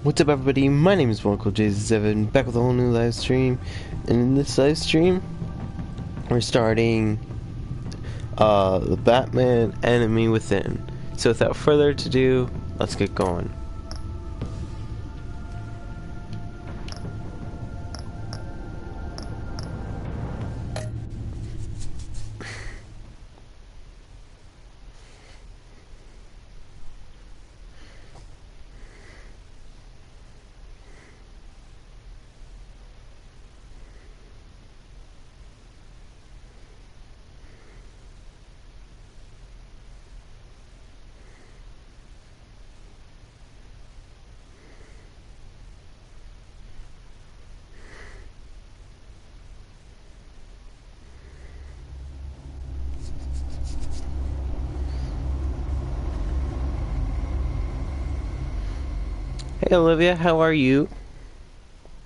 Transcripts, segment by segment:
What's up, everybody? My name is Uncle Jason7, back with a whole new live stream. And in this live stream, we're starting the Batman Enemy Within. So without further ado, let's get going. Hey Olivia, how are you?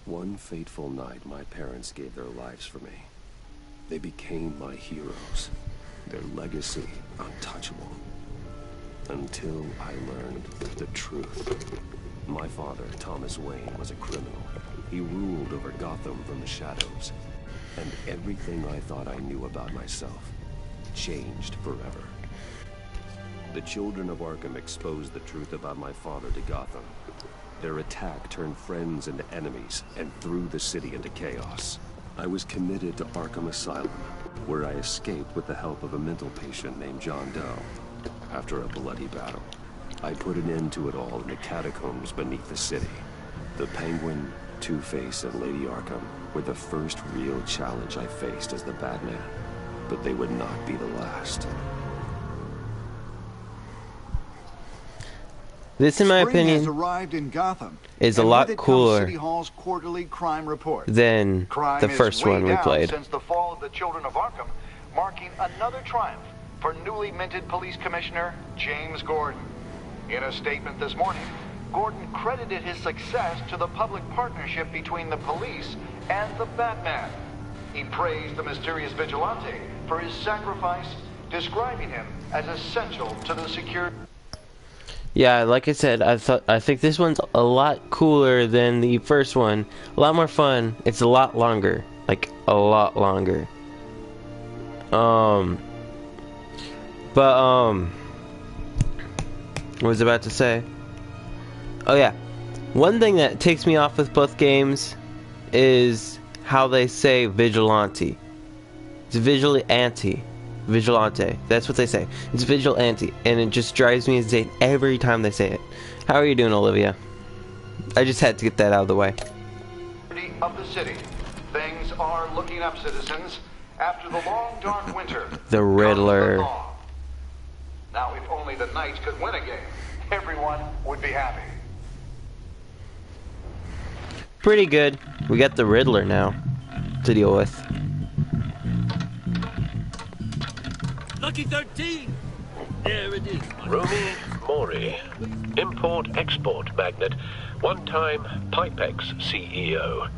One fateful night, my parents gave their lives for me. They became my heroes. Their legacy untouchable. Until I learned the truth. My father, Thomas Wayne, was a criminal. He ruled over Gotham from the shadows. And everything I thought I knew about myself changed forever. The children of Arkham exposed the truth about my father to Gotham. Their attack turned friends into enemies and threw the city into chaos. I was committed to Arkham Asylum, where I escaped with the help of a mental patient named John Doe. After a bloody battle, I put an end to it all in the catacombs beneath the city. The Penguin, Two-Face, and Lady Arkham were the first real challenge I faced as the Batman, but they would not be the last. This, in my opinion, has arrived in Gotham, is a lot cooler City Hall's quarterly crime report. than Crime the first one we played. Since the fall of the Children of Arkham, marking another triumph for newly minted police commissioner James Gordon. In a statement this morning, Gordon credited his success to the public partnership between the police and the Batman. He praised the mysterious vigilante for his sacrifice, describing him as essential to the security. Yeah, like I said, I think this one's a lot cooler than the first one. A lot more fun. It's a lot longer, like a lot longer. What was I about to say? Oh yeah, one thing that takes me off with both games is how they say vigilante. It's Vigilante. That's what they say. It's vigilante, and it just drives me insane every time they say it. How are you doing, Olivia? I just had to get that out of the way. Of the city, things are looking up, citizens. After the long, dark winter, The Riddler. Now, if only the Knights could win a game, everyone would be happy. Pretty good. We got the Riddler now to deal with. Lucky 13! There it is. Romy Mori, import-export magnate, one-time Pipex CEO,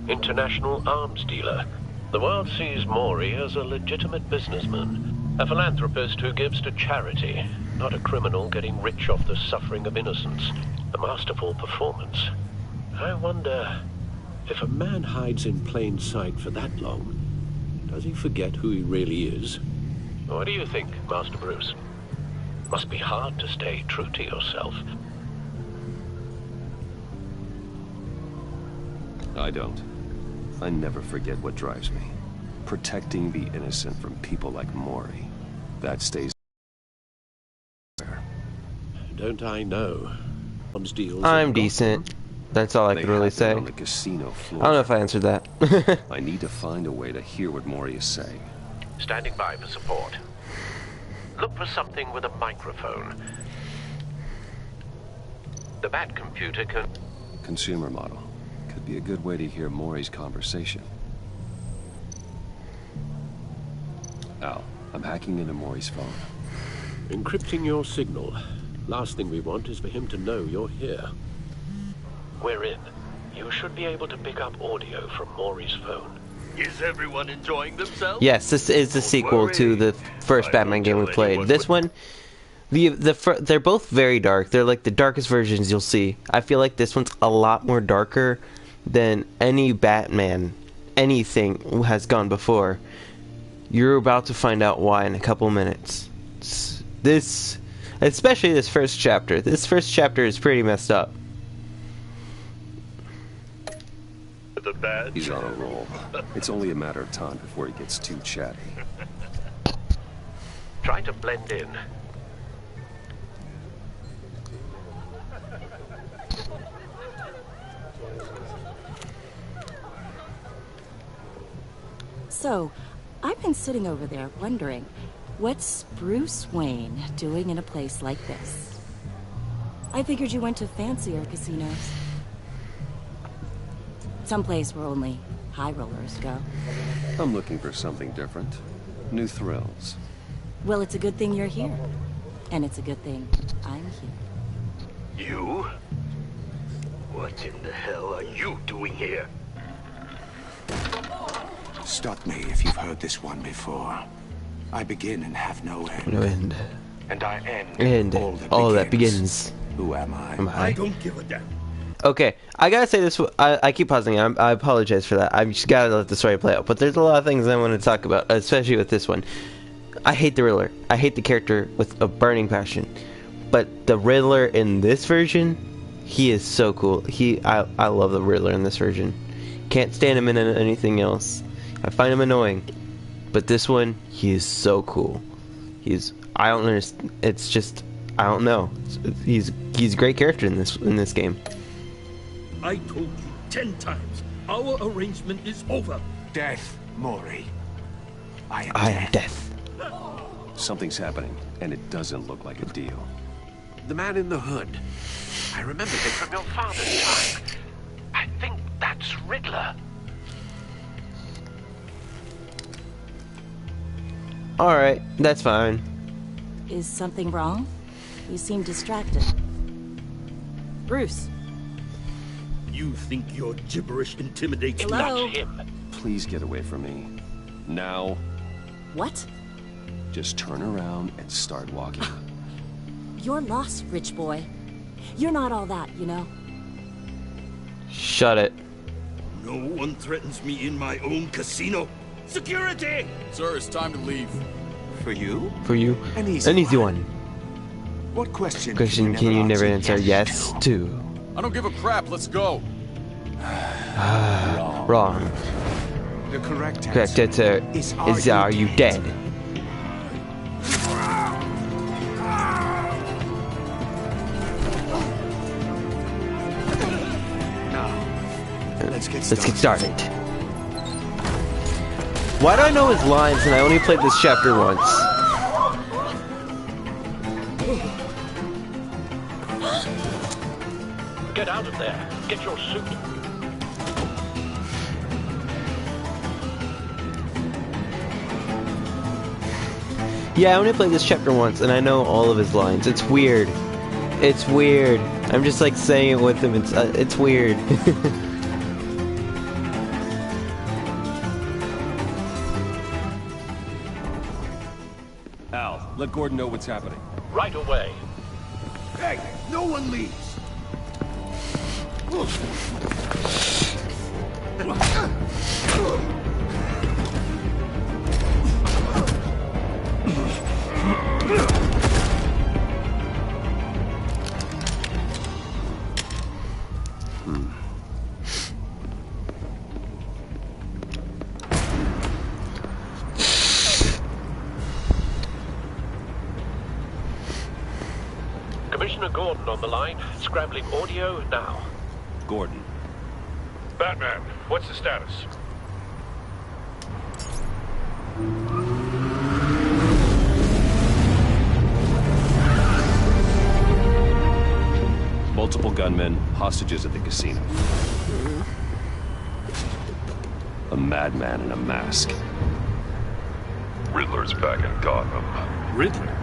international arms dealer. The world sees Mori as a legitimate businessman, a philanthropist who gives to charity, not a criminal getting rich off the suffering of innocence. A masterful performance. I wonder, if a man hides in plain sight for that long, does he forget who he really is? What do you think, Master Bruce? Must be hard to stay true to yourself. I don't. I never forget what drives me. Protecting the innocent from people like Mori. That stays there. Don't I know? I'm decent. That's all I could really say. On the casino floor. I don't know if I answered that. I need to find a way to hear what Mori is saying. Standing by for support. Look for something with a microphone. The Bat computer can... Consumer model. Could be a good way to hear Mori's conversation. Al, I'm hacking into Mori's phone. Encrypting your signal. Last thing we want is for him to know you're here. We're in. You should be able to pick up audio from Mori's phone. Is everyone enjoying themselves? Yes, this is the sequel to the first Batman game we played. This one, They're both very dark. They're like the darkest versions you'll see. I feel like this one's a lot more darker than any Batman anything has gone before. You're about to find out why in a couple minutes. This, especially this first chapter. This first chapter is pretty messed up. The bad. He's on a roll. It's only a matter of time before he gets too chatty. Try to blend in. So, I've been sitting over there wondering, what's Bruce Wayne doing in a place like this? I figured you went to fancier casinos. Someplace where only high rollers go. I'm looking for something different. New thrills. Well, it's a good thing you're here. And it's a good thing I'm here. You? What in the hell are you doing here? Stop me if you've heard this one before. I begin and have no end. No end. And I end And all that begins. Who am I? I don't give a damn. Okay, I gotta say this. I keep pausing. I apologize for that. I just gotta let the story play out. But there's a lot of things I want to talk about, especially with this one. I hate the Riddler. I hate the character with a burning passion. But the Riddler in this version, he is so cool. I love the Riddler in this version. Can't stand him in anything else. I find him annoying. But this one, he is so cool. I don't understand. It's just, I don't know. He's a great character in this game. I told you 10 times. Our arrangement is over. Death, Maury. I am death. Something's happening, and it doesn't look like a deal. The man in the hood. I remembered it from your father's time. I think that's Riddler. Alright, that's fine. Is something wrong? You seem distracted. Bruce. You think your gibberish intimidates me? Hello? Not him. Please get away from me. Now, What? just turn around and start walking. You're lost, rich boy. You're not all that, you know. Shut it. No one threatens me in my own casino. Security! Sir, it's time to leave. For you? For you. An easy one. What question Can you never answer yes to? I don't give a crap. Let's go. Wrong. The correct Correct answer is are you dead? Now, let's get started. Why do I know his lines and I only played this chapter once? Get out of there. Get your suit. Yeah, I only played this chapter once and I know all of his lines. It's weird. It's weird. I'm just like saying it with him. It's weird. Al, let Gordon know what's happening. Right away. Hey, no one leaves. Commissioner Gordon on the line. Scrambling audio now. Gordon. Batman, what's the status? Multiple gunmen, hostages at the casino. A madman in a mask. Riddler's back in Gotham. Riddler?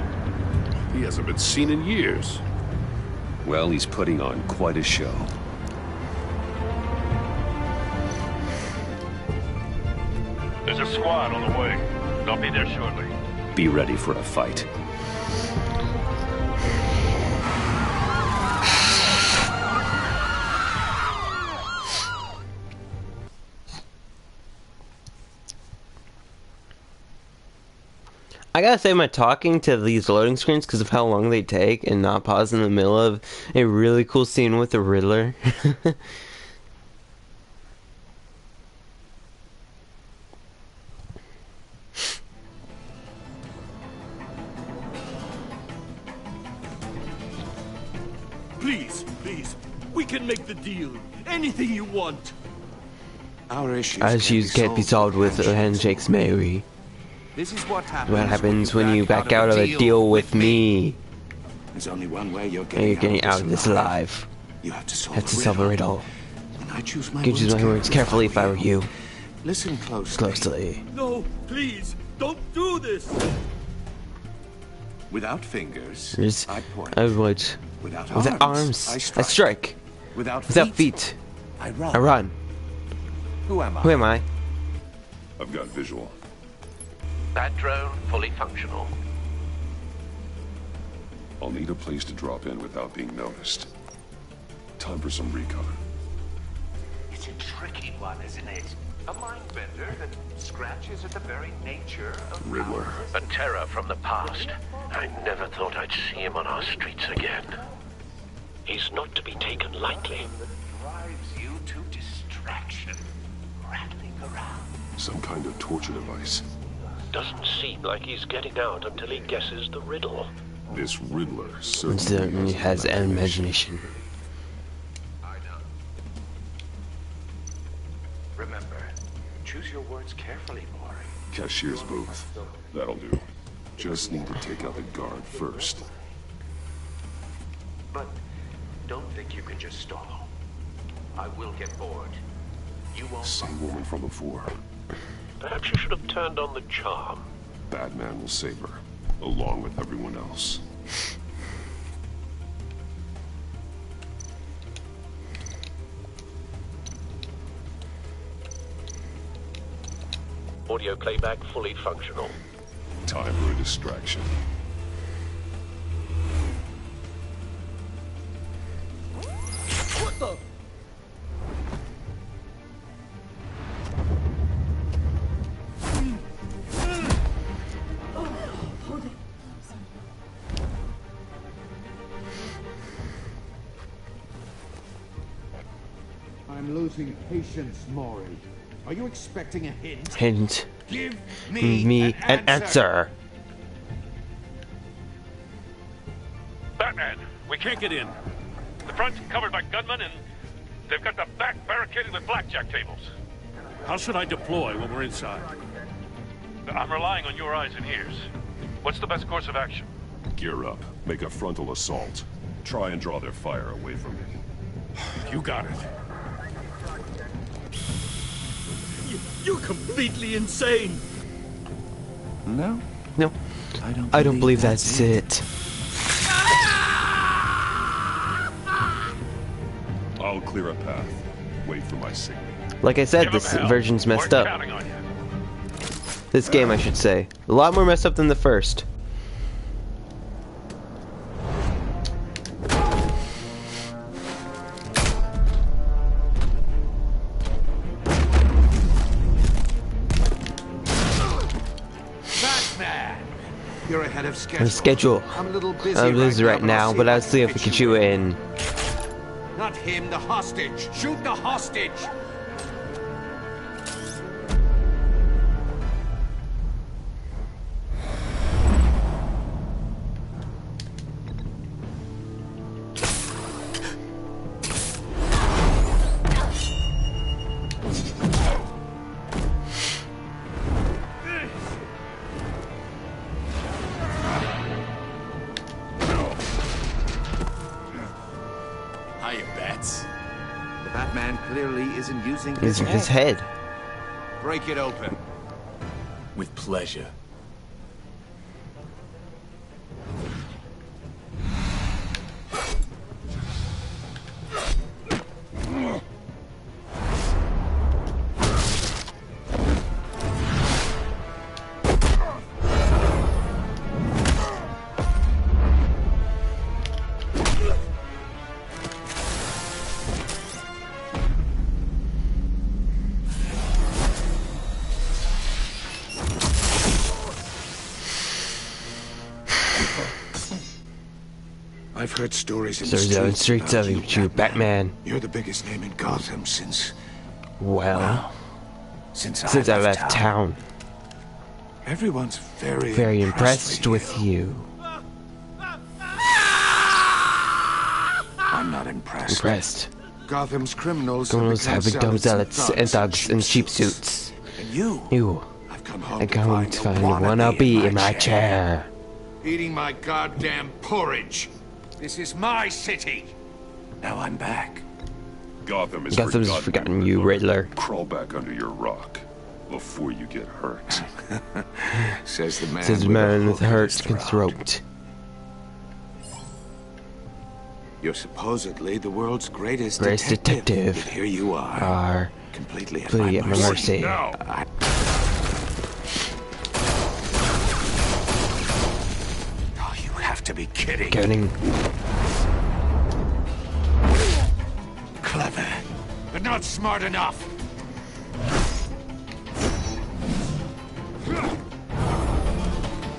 He hasn't been seen in years. Well, he's putting on quite a show. There's a squad on the way. They'll be there shortly. Be ready for a fight. I gotta say, my talking to these loading screens because of how long they take and not pause in the middle of a really cool scene with the Riddler. Please, please, we can make the deal. Anything you want. Our issues Can't be solved with handshakes, Mary. This is what What happens when you back out of a deal with me? There's only one way you're And you're getting getting out of this alive. You have to Solve a riddle. And I choose my I could choose my words carefully if I were you. Listen closely. Closely. No, please, don't do this. Without fingers, Here's, I point. I would. Without arms, I I strike. Without feet, I run. I run. Who am I? Who am I? I've got visual. That drone fully functional. I'll need a place to drop in without being noticed. Time for some recon. It's a tricky one, isn't it? A mind bender that scratches at the very nature of Riddler. A terror from the past. I never thought I'd see him on our streets again. He's not to be taken lightly. drives you to distraction, rattling around. Some kind of torture device. Doesn't seem like he's getting out until he guesses the riddle. This Riddler Certainly has an imagination. Remember, choose your words carefully, Maury. Cashier's booth. That'll do. Just need to take out the guard first. But don't think you can just stall. I will get bored. You won't. Same woman from before. Perhaps you should have turned on the charm. Batman will save her, along with everyone else. Audio playback fully functional. Time for a distraction. What the? I'm losing patience, Maury. Are you expecting a hint? Hint. Give Me an answer. Batman, we can't get in. The front's covered by gunmen, and they've got the back barricaded with blackjack tables. How should I deploy when we're inside? I'm relying on your eyes and ears. What's the best course of action? Gear up. Make a frontal assault. Try and draw their fire away from me. You got it. You're completely insane. No? No. I don't believe that's it. I'll clear a path. Wait for my signal. Like I said, this version's messed up. This game, I should say. A lot more messed up than the first. You're ahead of schedule. Schedule. I'm a little I'm busy right now, but I'll see if we can get you in. Not him, the hostage. Shoot the hostage. The Batman clearly isn't using His head. Break it open. With pleasure. I've heard stories in Stories the on streets streets about of you, Batman. You're the biggest name in Gotham since... Well, since I left town. Everyone's Very impressed with you. I'm not impressed. Gotham's criminals have become zealots and thugs in cheap suits. And you I've come to find a wannabe in my chair. Eating my goddamn porridge. This is my city. Now I'm back. Gotham's forgotten you, Riddler. Crawl back under your rock before you get hurt. Says the man with a hurt throat. You're supposedly the world's greatest detective. But here you are completely at my mercy. Now. Oh, you have to be kidding. Clever, but not smart enough.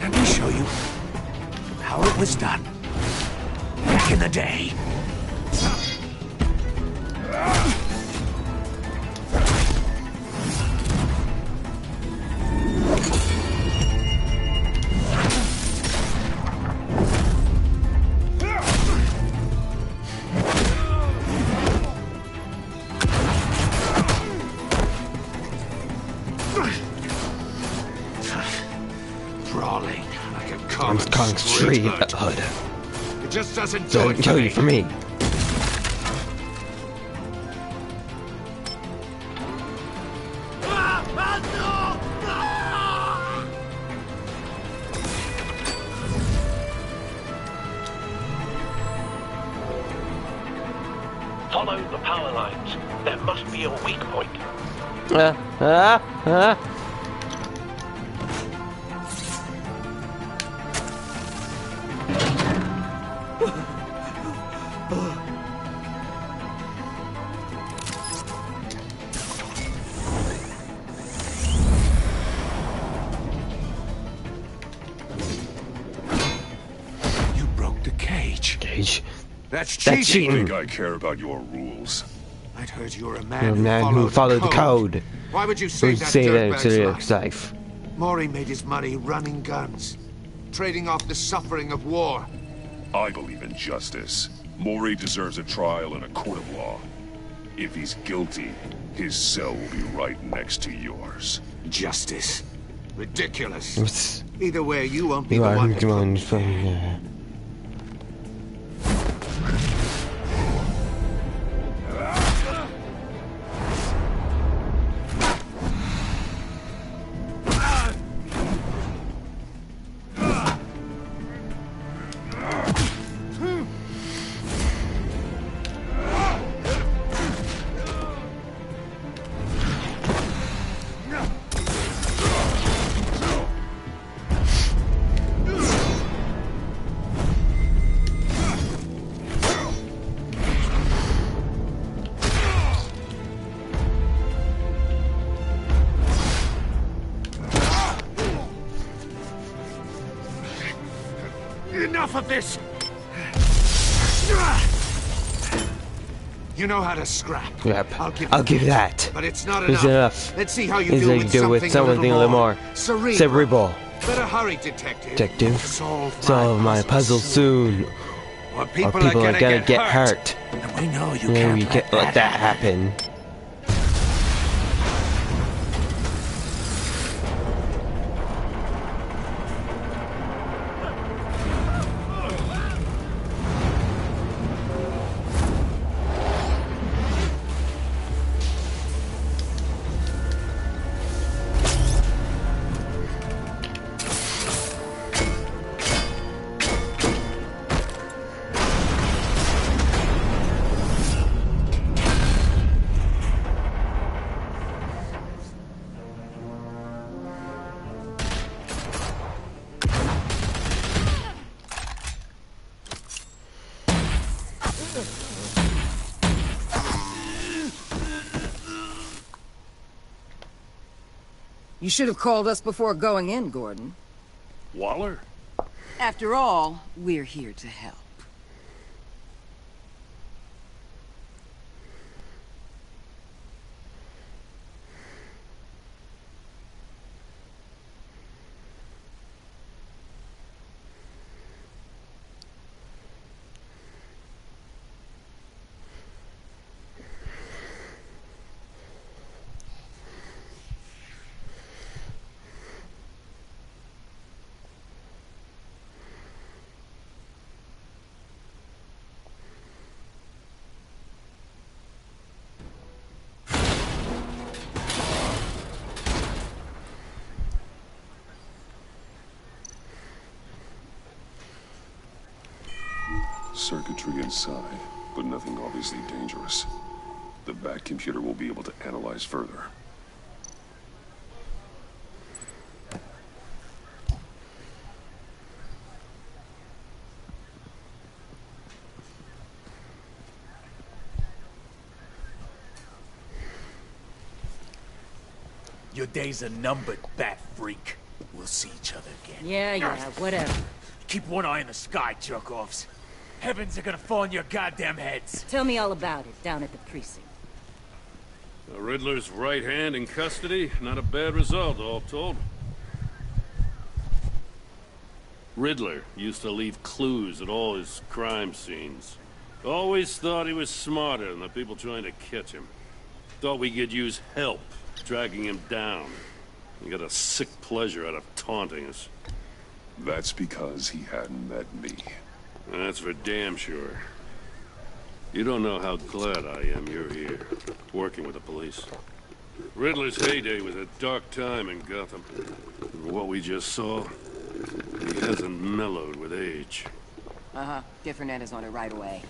Let me show you how it was done back in the day. Brawling like a common street hood. It just doesn't do it for me. Follow the power lines. There must be a weak point. You broke the cage. That's I cheating. think I care about your rules. I'd heard you were a You're man, a man who followed the code. Why would you say that to dirtbag's the life? life? Maury made his money running guns, trading off the suffering of war. I believe in justice. Maury deserves a trial in a court of law. If he's guilty, his cell will be right next to yours. Justice. Ridiculous. What's- Either way, you won't be You the are one. the one from. Enough of this! You know how to scrap. Yep, I'll give that. But it's not It's enough. Let's see how you It's do like with you do with something a little more cerebral. Better hurry, detective. Solve my puzzle soon. Or Or people are gonna get hurt. And we know you You can't can't let that happen. You should have called us before going in, Gordon. Waller? After all, we're here to help. circuitry inside, but nothing obviously dangerous. The Bat computer will be able to analyze further. Your days are numbered, Bat Freak. We'll see each other again. Yeah, whatever. Keep one eye in the sky, jerk-offs. Heavens are gonna fall on your goddamn heads. Tell me all about it, down at the precinct. The Riddler's right hand in custody. Not a bad result, all told. Riddler used to leave clues at all his crime scenes. Always thought he was smarter than the people trying to catch him. Thought we could use help dragging him down. He got a sick pleasure out of taunting us. That's because he hadn't met me. That's for damn sure. You don't know how glad I am you're here, working with the police. Riddler's heyday was a dark time in Gotham. And what we just saw, he hasn't mellowed with age. Uh-huh. Get Fernandez on it right away.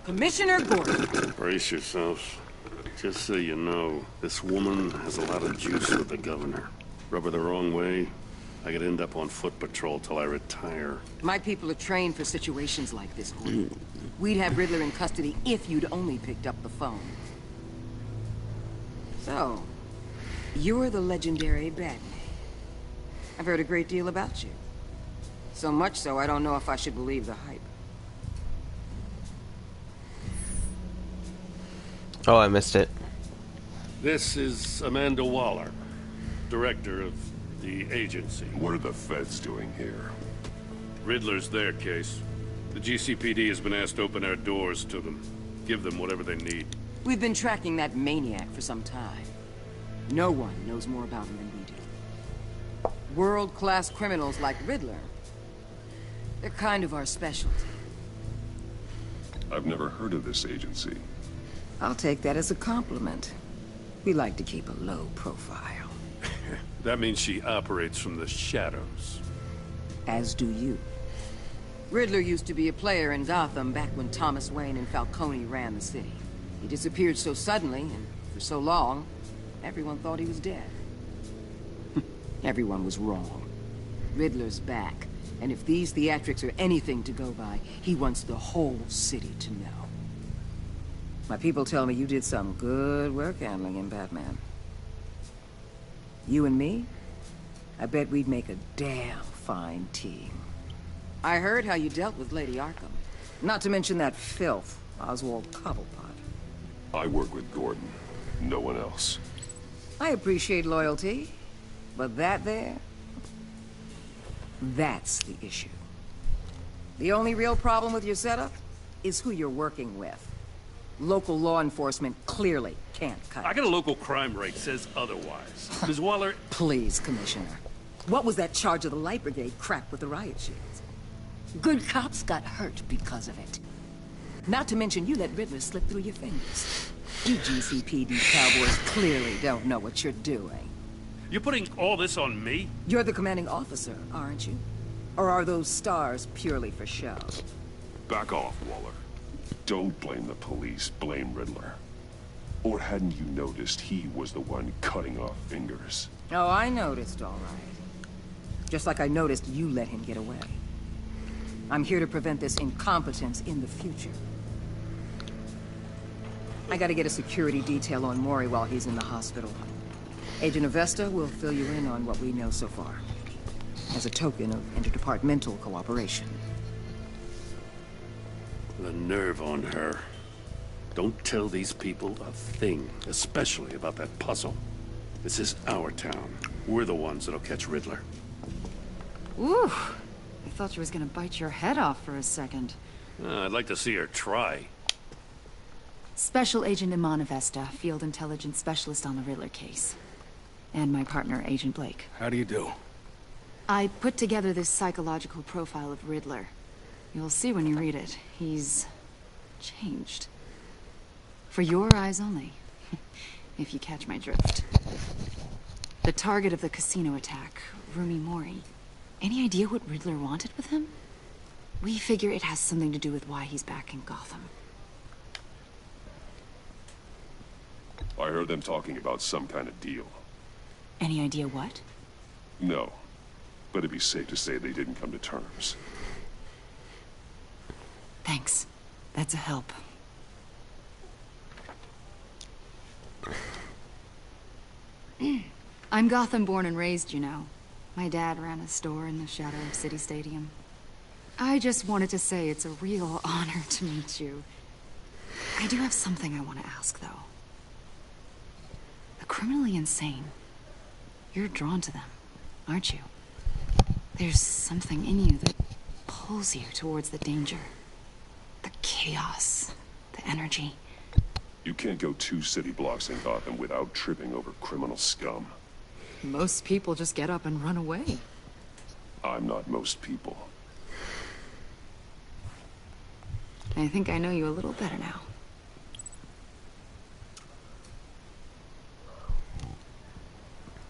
Commissioner Gordon. Brace yourselves. Just so you know, this woman has a lot of juice with the governor. Rub her the wrong way, I could end up on foot patrol till I retire. My people are trained for situations like this, Gordon. We'd have Riddler in custody if you'd only picked up the phone. So, you're the legendary Batman. I've heard a great deal about you. So much so, I don't know if I should believe the hype. Oh, I missed it. This is Amanda Waller, director of the agency. What are the feds doing here? Riddler's their case. The GCPD has been asked to open our doors to them. Give them whatever they need. We've been tracking that maniac for some time. No one knows more about him than we do. World-class criminals like Riddler. They're kind of our specialty. I've never heard of this agency. I'll take that as a compliment. We like to keep a low profile. That means she operates from the shadows. As do you. Riddler used to be a player in Gotham back when Thomas Wayne and Falcone ran the city. He disappeared so suddenly, and for so long, everyone thought he was dead. Everyone was wrong. Riddler's back, and if these theatrics are anything to go by, he wants the whole city to know. My people tell me you did some good work handling him, Batman. You and me? I bet we'd make a damn fine team. I heard how you dealt with Lady Arkham. Not to mention that filth, Oswald Cobblepot. I work with Gordon. No one else. I appreciate loyalty, but that there... that's the issue. The only real problem with your setup is who you're working with. Local law enforcement clearly can't cut it. I got a local crime rate says otherwise. Ms. Waller... Please, Commissioner. What was that charge of the Light Brigade crap with the riot shields? Good cops got hurt because of it. Not to mention you let Riddler slip through your fingers. You GCPD cowboys clearly don't know what you're doing. You're putting all this on me? You're the commanding officer, aren't you? Or are those stars purely for show? Back off, Waller. Don't blame the police, blame Riddler. Or hadn't you noticed he was the one cutting off fingers? Oh, I noticed, all right. Just like I noticed you let him get away. I'm here to prevent this incompetence in the future. I gotta get a security detail on Mori while he's in the hospital. Agent Avesta will fill you in on what we know so far, as a token of interdepartmental cooperation. The nerve on her. Don't tell these people a thing, especially about that puzzle. This is our town. We're the ones that'll catch Riddler. Ooh, I thought she was gonna bite your head off for a second. I'd like to see her try. Special Agent Iman Avesta, Field Intelligence Specialist on the Riddler case. And my partner, Agent Blake. How do you do? I put together this psychological profile of Riddler. You'll see when you read it. He's... changed. For your eyes only. If you catch my drift. The target of the casino attack, Rumi Mori. Any idea what Riddler wanted with him? We figure it has something to do with why he's back in Gotham. I heard them talking about some kind of deal. Any idea what? No, but it'd be safe to say they didn't come to terms. Thanks. That's a help. I'm Gotham born and raised, you know. My dad ran a store in the shadow of City Stadium. I just wanted to say it's a real honor to meet you. I do have something I want to ask, though. The criminally insane. You're drawn to them, aren't you? There's something in you that pulls you towards the danger. The chaos, the energy. You can't go 2 city blocks in Gotham without tripping over criminal scum. Most people just get up and run away. I'm not most people. I think I know you a little better now.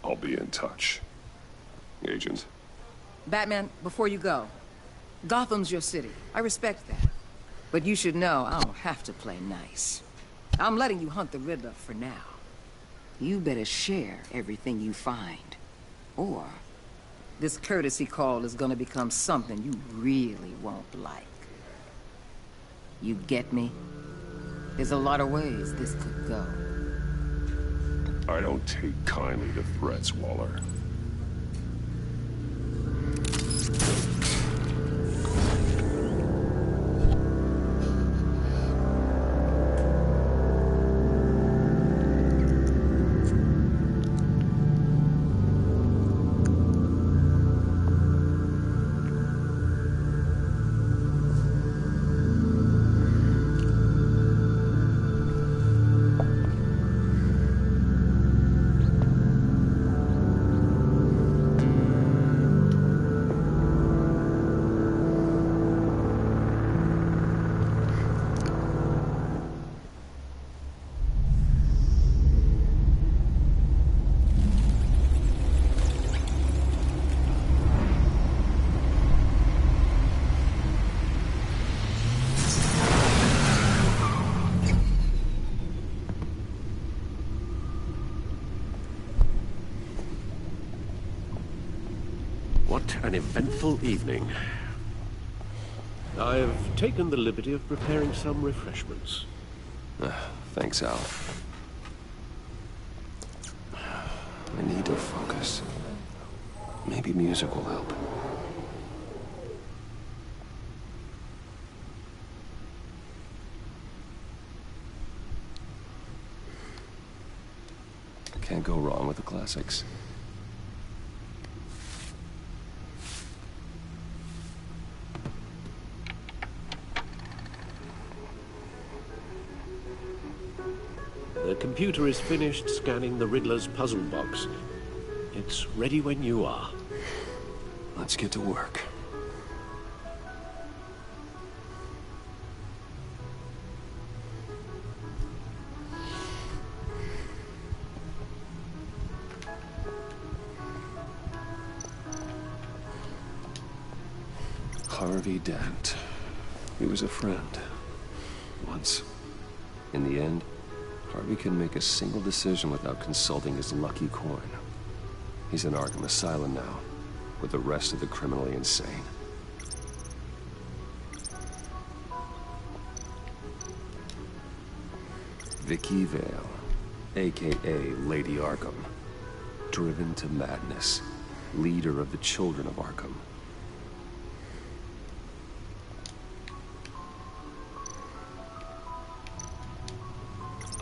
I'll be in touch. Agent. Batman, before you go, Gotham's your city. I respect that. But you should know I don't have to play nice. I'm letting you hunt the Riddler for now. You better share everything you find. Or this courtesy call is gonna become something you really won't like. You get me? There's a lot of ways this could go. I don't take kindly to threats, Waller. What an eventful evening. I've taken the liberty of preparing some refreshments. Thanks, Al. I need to focus. Maybe music will help. Can't go wrong with the classics. The computer is finished scanning the Riddler's puzzle box. It's ready when you are. Let's get to work. Harvey Dent. He was a friend. Once. In the end, Harvey couldn't make a single decision without consulting his lucky coin. He's in Arkham Asylum now, with the rest of the criminally insane. Vicky Vale, aka Lady Arkham, driven to madness, leader of the children of Arkham.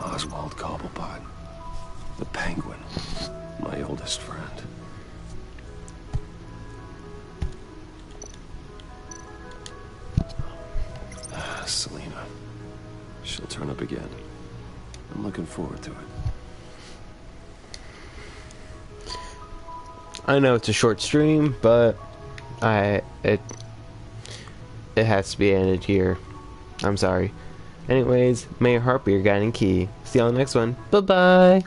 Oswald Cobblepot, the Penguin, my oldest friend. Selena, she'll turn up again. I'm looking forward to it. I know it's a short stream, but it has to be ended here. I'm sorry. Anyways, may your heart be your guiding key. See you on the next one. Bye-bye.